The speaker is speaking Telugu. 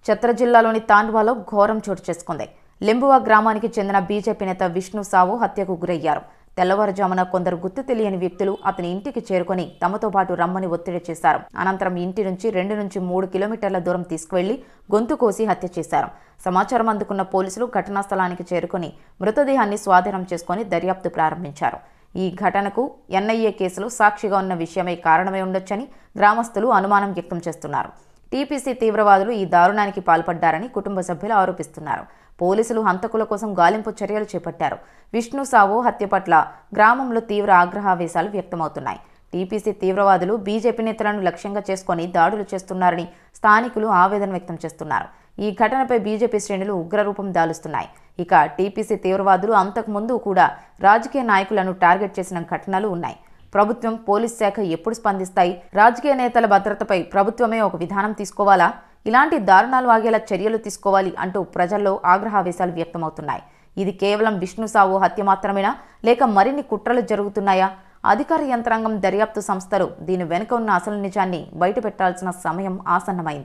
ఛత్ర జిల్లాలోని తాండ్వాలో ఘోరం చోటు చేసుకుంది. లింబువా గ్రామానికి చెందిన బీజేపీ నేత విష్ణు సావు హత్యకు గురయ్యారు. తెల్లవారుజామున కొందరు గుర్తు తెలియని వ్యక్తులు అతని ఇంటికి చేరుకొని తమతో పాటు రమ్మని ఒత్తిడి చేశారు. అనంతరం ఇంటి నుంచి 2 నుంచి 3 కిలోమీటర్ల దూరం తీసుకువెళ్లి గొంతు కోసి హత్య చేశారు. సమాచారం అందుకున్న పోలీసులు ఘటనా స్థలానికి చేరుకొని మృతదేహాన్ని స్వాధీనం చేసుకుని దర్యాప్తు ప్రారంభించారు. ఈ ఘటనకు ఎన్ఐఏ కేసులో సాక్షిగా ఉన్న విషయమే కారణమై ఉండొచ్చని గ్రామస్తులు అనుమానం వ్యక్తం చేస్తున్నారు. టీపీసీ తీవ్రవాదులు ఈ దారుణానికి పాల్పడ్డారని కుటుంబ సభ్యులు ఆరోపిస్తున్నారు. పోలీసులు హంతకుల కోసం గాలింపు చర్యలు చేపట్టారు. విష్ణు సావు హత్య పట్ల గ్రామంలో తీవ్ర ఆగ్రహావేశాలు వ్యక్తమవుతున్నాయి. టీపీసీ తీవ్రవాదులు బీజేపీ నేతలను లక్ష్యంగా చేసుకుని దాడులు చేస్తున్నారని స్థానికులు ఆవేదన వ్యక్తం చేస్తున్నారు. ఈ ఘటనపై బీజేపీ శ్రేణులు ఉగ్రరూపం దాలుస్తున్నాయి. ఇక టీపీసీ తీవ్రవాదులు అంతకుముందు కూడా రాజకీయ నాయకులను టార్గెట్ చేసిన ఘటనలు ఉన్నాయి. ప్రభుత్వం, పోలీస్ శాఖ ఎప్పుడు స్పందిస్తాయి? రాజకీయ నేతల భద్రతపై ప్రభుత్వమే ఒక విధానం తీసుకోవాలా? ఇలాంటి దారుణాలు ఆగేలా చర్యలు తీసుకోవాలి అంటూ ప్రజల్లో ఆగ్రహావేశాలు వ్యక్తమవుతున్నాయి. ఇది కేవలం విష్ణు సావు హత్య మాత్రమేనా, లేక మరిన్ని కుట్రలు జరుగుతున్నాయా? అధికార యంత్రాంగం, దర్యాప్తు సంస్థలు దీని వెనుక ఉన్న అసలు నిజాన్ని బయటపెట్టాల్సిన సమయం ఆసన్నమైంది.